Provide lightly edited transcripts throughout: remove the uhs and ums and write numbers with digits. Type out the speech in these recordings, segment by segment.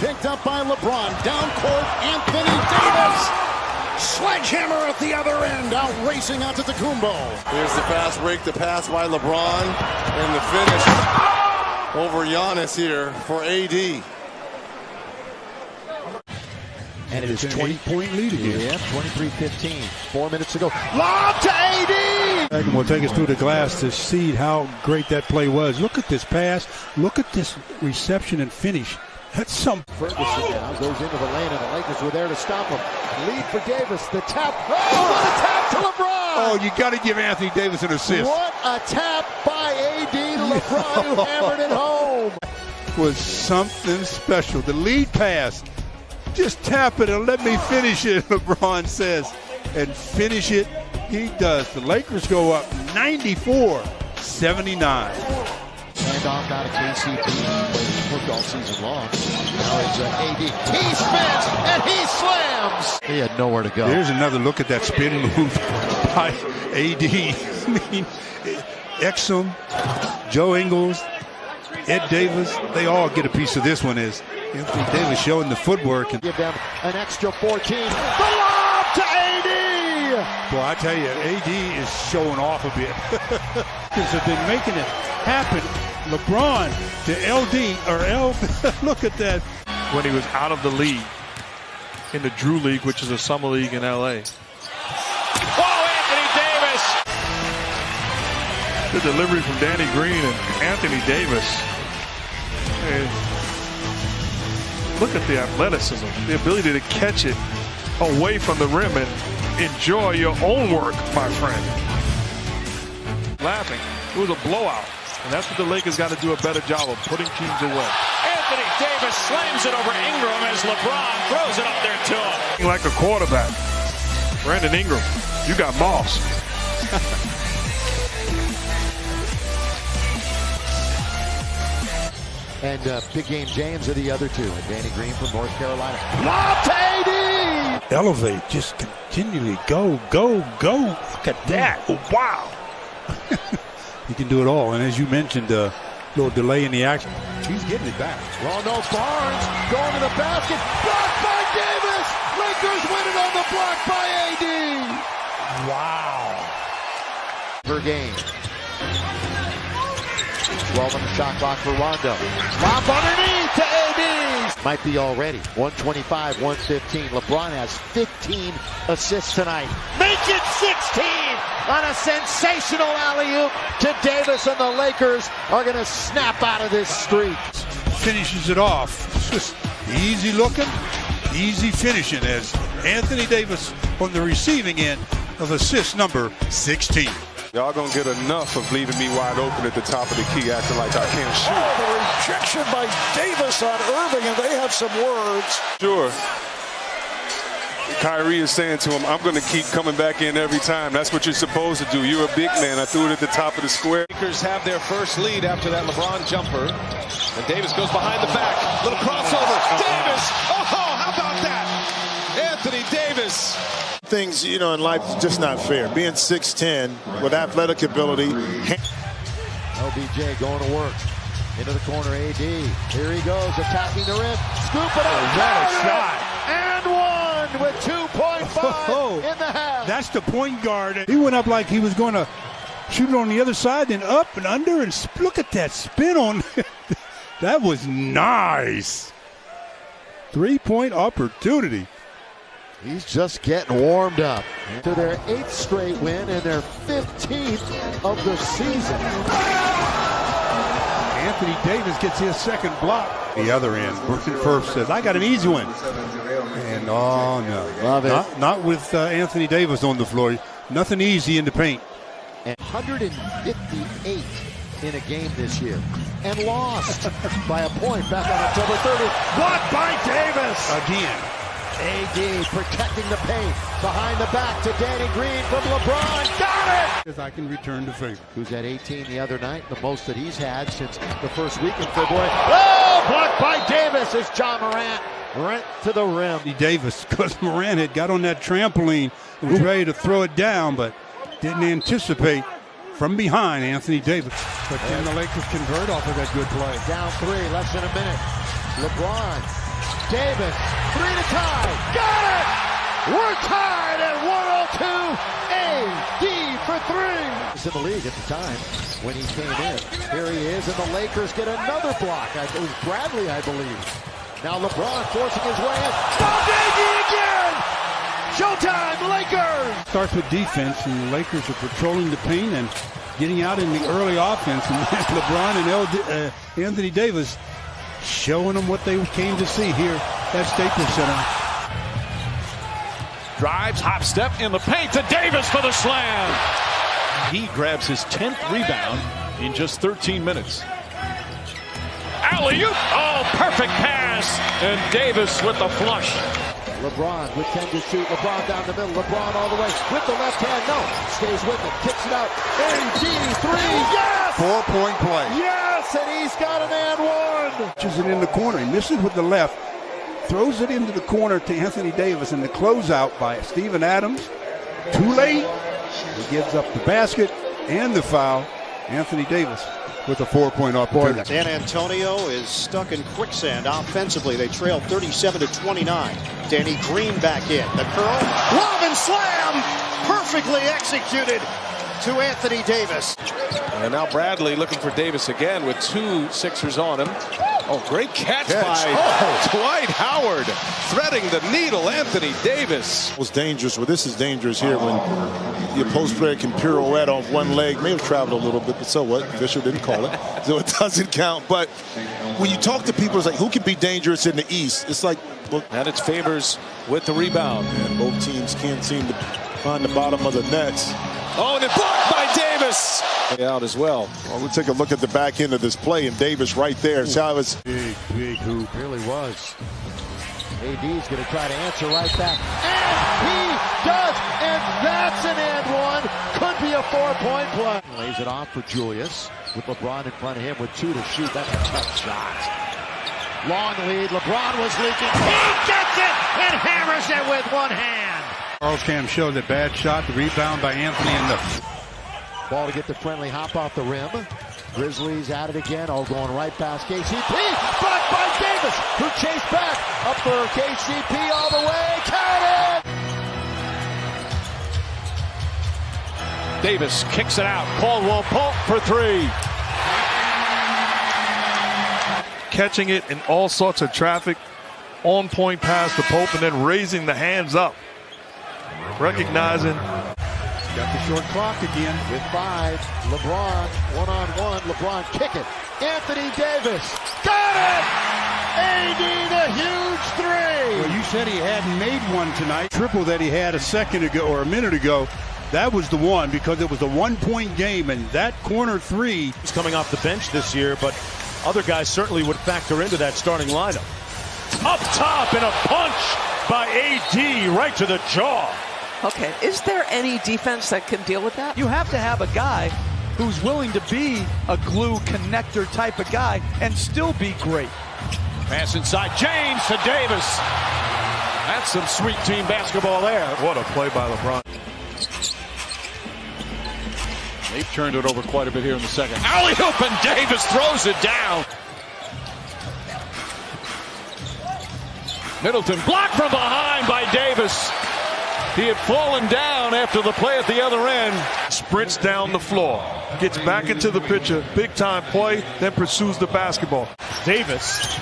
picked up by LeBron. Down court, Anthony Davis. Sledgehammer at the other end, out racing out to Tecumbo. Here's the fast break, the pass by LeBron, and the finish over Giannis here for AD. And it is 20-point lead again. Yeah, 23-15. 4 minutes to go. Lob to AD! Will take us through the glass to see how great that play was. Look at this pass. Look at this reception and finish. That's some. Ferguson now goes into the lane, and the Lakers were there to stop him. Lead for Davis. The tap. Oh, what a tap to LeBron! Oh, you got to give Anthony Davis an assist. What a tap by AD to LeBron, who hammered it home. Was something special. The lead pass. Just tap it and let me finish it, LeBron says. And finish it, he does. The Lakers go up 94-79. Handoff now to KCP. Played all season long. Now it's AD. He spins and he slams. He had nowhere to go. There's another look at that spin move by AD. I mean, Exum, Joe Ingles, Ed Davis, they all get a piece of this one as Anthony Davis showing the footwork. And give them an extra 14. The lob to AD! Boy, I tell you, AD is showing off a bit. Because have been making it happen. LeBron to LD, or L, look at that. When he was out of the league in the Drew League, which is a summer league in LA. Oh, Anthony Davis! The delivery from Danny Green and Anthony Davis. And look at the athleticism, the ability to catch it away from the rim and enjoy your own work, my friend. Laughing. It was a blowout. And that's what the Lakers got to do a better job of, putting teams away. Anthony Davis slams it over Ingram as LeBron throws it up there to him. Like a quarterback. Brandon Ingram, you got Moss. And Big Game James are the other two. And Danny Green from North Carolina. Lob to AD! Elevate, just continually go, go, go. Look at that. Oh, wow. He can do it all. And as you mentioned, a little delay in the action. He's getting it back. Rondo Barnes going to the basket. Blocked by Davis. Lakers win it on the block by AD. Wow. Per game. 12 on the shot clock for Rondo. Lob underneath to AD. Might be already. 125-115. LeBron has 15 assists tonight. Make it 16 on a sensational alley-oop to Davis, and the Lakers are going to snap out of this streak. Finishes it off. It's just easy looking, easy finishing as Anthony Davis on the receiving end of assist number 16. Y'all gonna get enough of leaving me wide open at the top of the key, acting like I can't shoot. Oh, the rejection by Davis on Irving, and they have some words. Sure. Kyrie is saying to him, I'm going to keep coming back in every time. That's what you're supposed to do. You're a big man. I threw it at the top of the square. Lakers have their first lead after that LeBron jumper. And Davis goes behind the back. Little crossover. Davis! Oh, how about that? Anthony Davis. Things, you know, in life is just not fair. Being 6'10", with athletic ability. LBJ going to work. Into the corner, AD. Here he goes, attacking the rim. Scoop it up. What a shot. And one with 2.5 in the half. That's the point guard. He went up like he was going to shoot it on the other side, then up and under, and look at that spin on. That was nice. 3-point opportunity. He's just getting warmed up to their 8th straight win and their 15th of the season. Anthony Davis gets his second block. The other end, Brooklyn Firth says, I got an easy one. And oh no. Love it. Not with Anthony Davis on the floor. Nothing easy in the paint. And 158 in a game this year. And lost by a point back on October 30th. Blocked by Davis. Again. AD protecting the paint. Behind the back to Danny Green from LeBron. Got it! As I can return the favor. Who's at 18 the other night, the most that he's had since the first week in February. Oh, blocked by Davis as John Morant went to the rim. Davis, because Morant had got on that trampoline and was ready to throw it down, but didn't anticipate from behind Anthony Davis. But can the Lakers convert off of that good play? Down 3, less than a minute. LeBron Davis, 3 to tie. Got it! We're tied at 102. AD for 3. He's in the league at the time when he came in. Here he is, and the Lakers get another block. It was Bradley, I believe. Now LeBron forcing his way in. Stop AD again! Showtime, Lakers! Starts with defense, and the Lakers are patrolling the paint and getting out in the early offense. And LeBron and Anthony Davis showing them what they came to see here at Staples Center. Drives, hop step in the paint to Davis for the slam. He grabs his 10th rebound in just 13 minutes. Alley-oop! Oh, perfect pass! And Davis with the flush. LeBron with 10 to shoot. LeBron down the middle. LeBron all the way with the left hand. No, stays with it. Kicks it out. AD 3. Yes! 4-point play. Yes, and he's got an and one. Pushes it in the corner. He misses with the left. Throws it into the corner to Anthony Davis, and the closeout by Steven Adams. Too late. He gives up the basket and the foul. Anthony Davis with a 4-point opportunity. San Antonio is stuck in quicksand offensively. They trail 37-29. Danny Green back in. The curl. Lob and slam. Perfectly executed to Anthony Davis. And now Bradley looking for Davis again with 2 Sixers on him. Oh, great catch. By Dwight Howard. Threading the needle, Anthony Davis. It was dangerous. Well, this is dangerous here when your post player can pirouette off one leg. May have traveled a little bit, but so what? Fisher didn't call it, so it doesn't count. But when you talk to people, it's like, who can be dangerous in the East? It's like, look. And it's Favors with the rebound. And both teams can't seem to find the bottom of the nets. Oh, and it blocked by Davis. Out as well. Well, we'll take a look at the back end of this play, and Davis right there. See how it was. Big hoop. Really was. AD's going to try to answer right back. And he does. And that's an and one. Could be a 4-point play. Lays it off for Julius with LeBron in front of him with 2 to shoot. That's a tough shot. Long lead. LeBron was leaking. He gets it and hammers it with one hand. Charles Cam showed a bad shot. The rebound by Anthony and the ball to get the friendly hop off the rim. Grizzlies at it again. All going right past KCP. Blocked by Davis, who chased back. Up for KCP all the way. Count it! Davis kicks it out. Caldwell Pope for 3. Catching it in all sorts of traffic. On point pass to Pope and then raising the hands up. Recognizing. got the short clock again. With 5, LeBron, one-on-one, LeBron kick it. Anthony Davis, got it! AD the huge 3! Well, you said he hadn't made one tonight. Triple that he had a second ago or a minute ago. That was the one because it was a 1-point game, and that corner 3. He's coming off the bench this year, but other guys certainly would factor into that starting lineup. Up top and a punch by AD right to the jaw. Okay, is there any defense that can deal with that? You have to have a guy who's willing to be a glue connector type of guy and still be great. Pass inside, James to Davis. That's some sweet team basketball there. What a play by LeBron. They've turned it over quite a bit here in the second. Alley-oop and Davis throws it down. Middleton blocked from behind by Davis. He had fallen down after the play at the other end. Sprints down the floor, gets back into the picture, big time play, then pursues the basketball. Davis.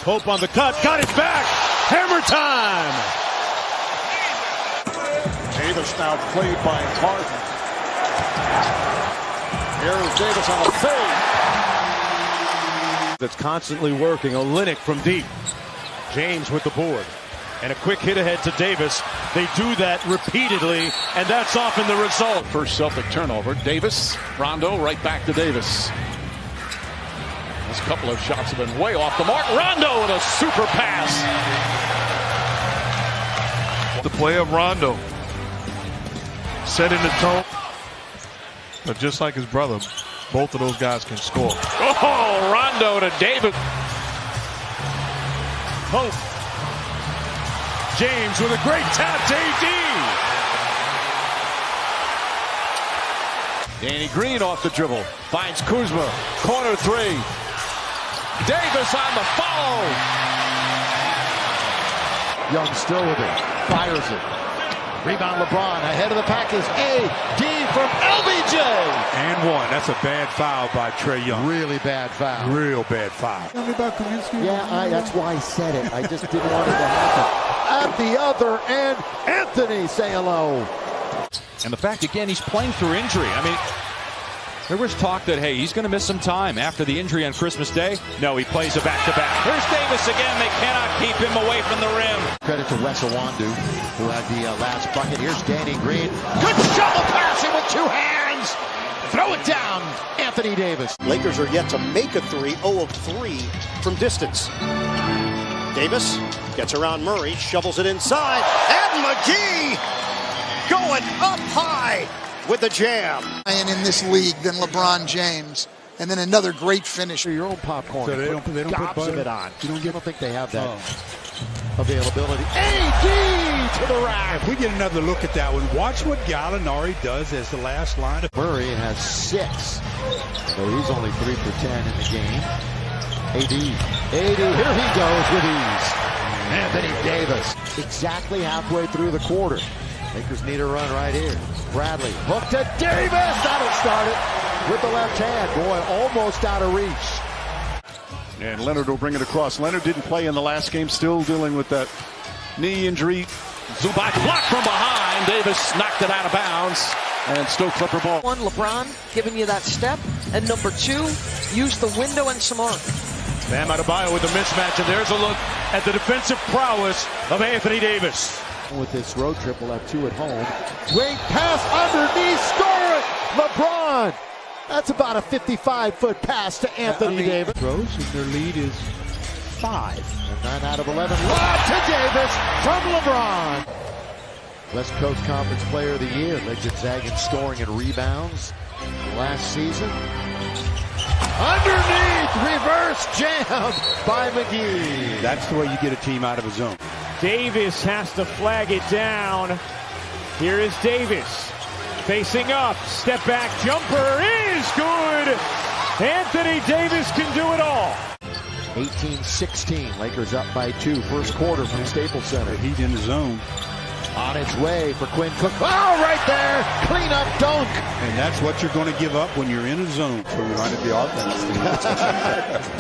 Pope on the cut, got it back. Hammer time. Davis now played by Harden. Here's Davis on a fade. That's constantly working. Olynyk from deep. James with the board. And a quick hit ahead to Davis. They do that repeatedly, and that's often the result. First Celtic turnover. Davis, Rondo, right back to Davis. This couple of shots have been way off the mark. Rondo with a super pass. The play of Rondo, setting the tone. But just like his brother, both of those guys can score. Oh, Rondo to Davis. Pope. James with a great tap to AD. Danny Green off the dribble. Finds Kuzma. Corner 3. Davis on the follow. Young still with it. Fires it. Rebound LeBron. Ahead of the pack is A.D. from LBJ. And one. That's a bad foul by Trae Young. Really bad foul. Real bad foul. Tell me about Kaminsky. Yeah, that's why I said it. I just didn't want it to happen. At the other end, Anthony, say hello. And the fact, again, he's playing through injury. I mean, there was talk that, hey, he's going to miss some time after the injury on Christmas Day. No, he plays a back-to-back. Here's Davis again. They cannot keep him away from the rim. Credit to Wes Iwundu, who had the last bucket. Here's Danny Green. Good shovel passing with two hands. Throw it down, Anthony Davis. Lakers are yet to make a three, 0 of 3 from distance. Davis gets around Murray, shovels it inside, and McGee going up high with the jam. And in this league than LeBron James. And then another great finish. Your own popcorn. So they don't put butter? Of it on. I don't think they have that availability. AD to the rack. If we get another look at that one, watch what Gallinari does as the last line. Murray has 6. So he's only 3 for 10 in the game. AD, here he goes with ease. Anthony Davis. Exactly halfway through the quarter. Lakers need a run right here. Bradley, hook to Davis. That'll start it with the left hand. Boy, almost out of reach. And Leonard will bring it across. Leonard didn't play in the last game, still dealing with that knee injury. Zubac blocked from behind. Davis knocked it out of bounds. And still Clipper ball. One, LeBron giving you that step. And number 2, use the window and some arc. Bam Adebayo with the mismatch, and there's a look at the defensive prowess of Anthony Davis. With this road trip, we'll have 2 at home. Great pass underneath, score it! LeBron! That's about a 55-foot pass to Anthony Davis. Throws, and their lead is 5. And 9 out of 11. Lob to Davis from LeBron. West Coast Conference Player of the Year. Led Gonzaga in scoring and rebounds last season. Underneath, reverse jam by McGee. That's the way you get a team out of a zone. Davis has to flag it down. Here is Davis facing up. Step back jumper is good. Anthony Davis can do it all. 18-16. Lakers up by 2. First quarter from Staples Center. Heat in the zone. On its way for Quinn Cook. Oh, right there. Clean up dunk. And that's what you're going to give up when you're in a zone. So we wanted the offense.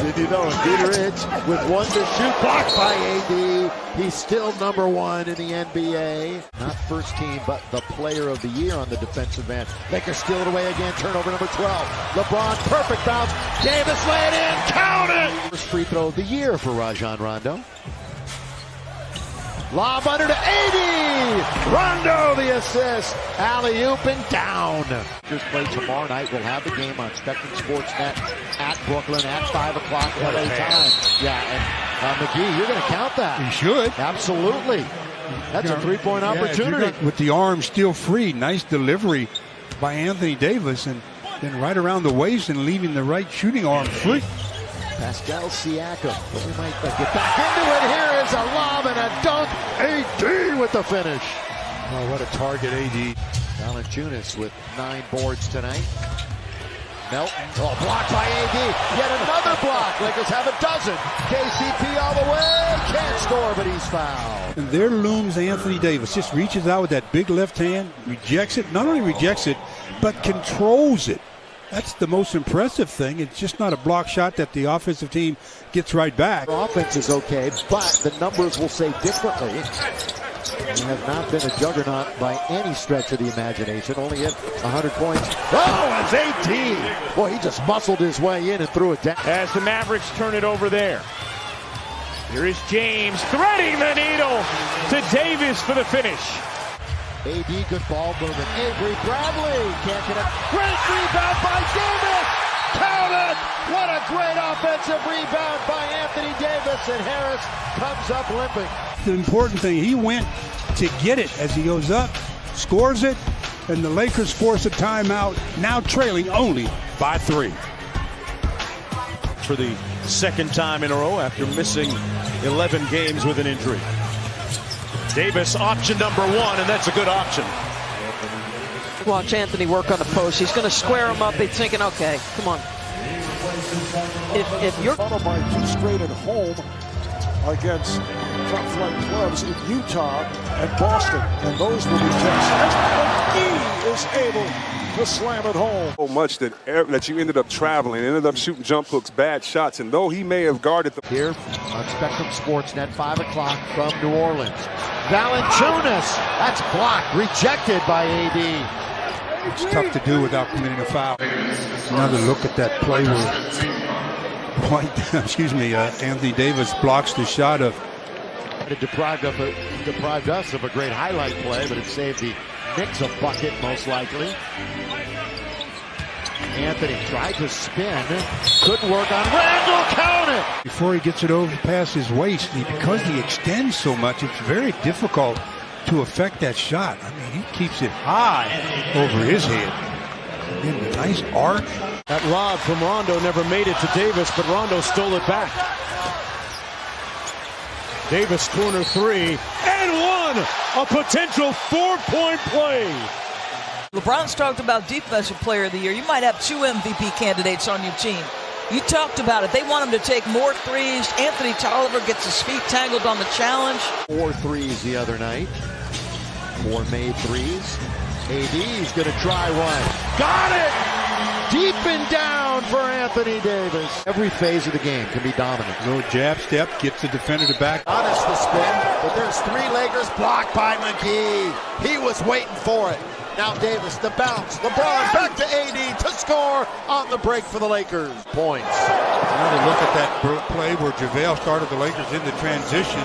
Did you know it? Dieterich with 1 to shoot. Blocked by AD. He's still number 1 in the NBA. Not first team, but the player of the year on the defensive end. Lakers steal it away again. Turnover number 12. LeBron, perfect bounce. Davis lay it in. Count it. First free throw of the year for Rajon Rondo. Lob under to AD. Rondo the assist. Alley-oop and down. Just play tomorrow night. We'll have the game on Spectrum Sportsnet at Brooklyn at 5 o'clock LA time. Yeah, and McGee, you're going to count that. You should. Absolutely. That's a three-point opportunity. With the arm still free. Nice delivery by Anthony Davis. And then right around the waist and leaving the right shooting arm free. Pascal Siakam. We might get back into it. Here is a lob and a dunk. AD with the finish. Oh, what a target, AD. Valanciunas with 9 boards tonight. Melton. Oh, blocked by AD. Yet another block. Lakers have a dozen. KCP all the way. Can't score, but he's fouled. And there looms Anthony Davis. Just reaches out with that big left hand. Rejects it. Not only rejects it, but controls it. That's the most impressive thing. It's just not a block shot that the offensive team gets right back. Our offense is okay, but the numbers will say differently. He has not been a juggernaut by any stretch of the imagination. Only hit 100 points. Oh, it's 18. Boy, he just muscled his way in and threw it down. As the Mavericks turn it over there. Here is James threading the needle to Davis for the finish. AD, good ball movement. Avery Bradley can't get it. Great rebound by Davis. Count it. What a great offensive rebound by Anthony Davis, and Harris comes up limping. The important thing, he went to get it as he goes up, scores it, and the Lakers force a timeout, now trailing only by 3. For the second time in a row after missing 11 games with an injury. Davis, option number 1, and that's a good option. Watch Anthony work on the post. He's going to square him up. He's thinking, okay, come on. if you're followed by 2 straight at home against top flight clubs in Utah and Boston, and those will be tests. McGee is able to slam it home. So much that you ended up traveling, ended up shooting jump hooks, bad shots, and though he may have guarded the here on Spectrum Sportsnet, 5 o'clock from New Orleans. Valanciunas, that's blocked, rejected by AD. It's tough to do without committing a foul. Another look at that play where Anthony Davis blocks the shot of. It deprived us of a great highlight play, but it saved the Knicks a bucket, most likely. Anthony tried to spin, couldn't work on Randall, count it! Before he gets it over past his waist, because he extends so much, it's very difficult to affect that shot. I mean, he keeps it high over his head. And the nice arc. That lob from Rondo never made it to Davis, but Rondo stole it back. Davis corner 3 and 1, a potential 4-point play. LeBron's talked about Defensive Player of the Year. You might have 2 MVP candidates on your team. You talked about it. They want him to take more threes. Anthony Tolliver gets his feet tangled on the challenge. 4 threes the other night. 4 made threes. AD's going to try one. Got it! Deep and down for Anthony Davis. Every phase of the game can be dominant. No jab step, gets the defender to back. Honest the spin, but there's 3 Lakers blocked by McGee. He was waiting for it. Now Davis, the bounce. LeBron back to AD to score on the break for the Lakers. Points. Another look at that play where JaVale started the Lakers in the transition.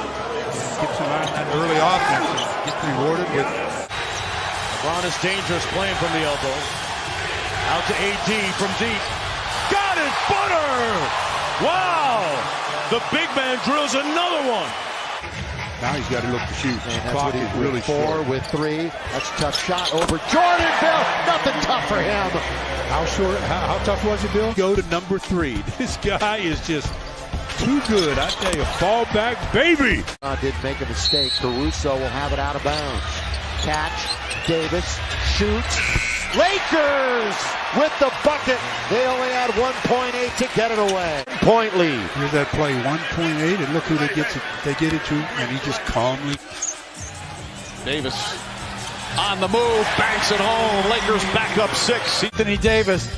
Gets him out that early offense and gets rewarded with. LeBron is dangerous playing from the elbow. Out to AD from deep. Got it, Butter! Wow! The big man drills another one. Now he's got to look to shoot. And that's what he's really 4 with 3. That's a tough shot over Jordan, Bill. Nothing tough for him. How tough was it, Bill? Go to number 3. This guy is just too good. I tell you, fall back, baby. Did make a mistake. Caruso will have it out of bounds. Catch. Davis shoots. Lakers with the bucket. They only had 1.8 to get it away. Point lead. Here's that play, 1.8, and look who they get it to, and he just calmly. Davis on the move, banks it home. Lakers back up 6. Anthony Davis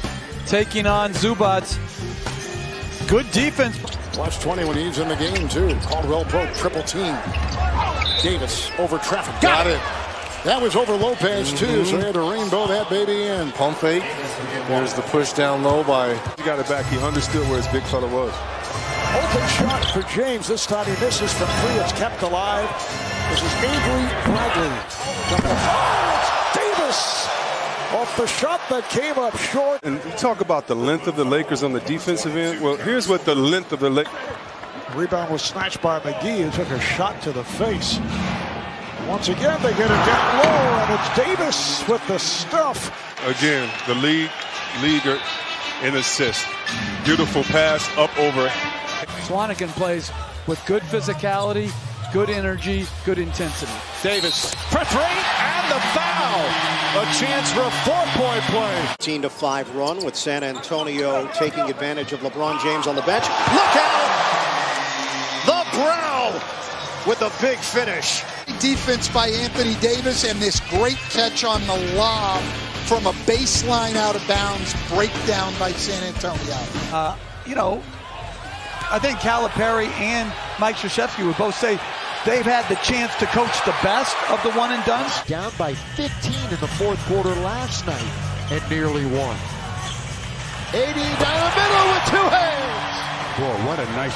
taking on Zubac. Good defense. Plus 20 when he's in the game, too. Caldwell broke, triple team. Davis over traffic. Got it. That was over Lopez, too, so he had to rainbow that baby in. Pump fake. There's the push down low by. He got it back. He understood where his big fella was. Open shot for James. This time he misses from 3. It's kept alive. This is Avery Bradley. Davis off the shot that came up short. And you talk about the length of the Lakers on the defensive end. Well, here's what the length of the Lakers. Rebound was snatched by McGee, who took a shot to the face. Once again, they get it down low, and it's Davis with the stuff. Again, the leader in assists. Beautiful pass up over. Swanigan plays with good physicality, good energy, good intensity. Davis for 3 and the foul. A chance for a 4-point play. 15-5 run with San Antonio taking advantage of LeBron James on the bench. Look out! The Brow with a big finish. Defense by Anthony Davis and this great catch on the lob from a baseline out of bounds breakdown by San Antonio. I think Calipari and Mike Krzyzewski would both say they've had the chance to coach the best of the one and dones. Down by 15 in the 4th quarter last night and nearly won. AD down the middle with 2 hands. Boy, what a nice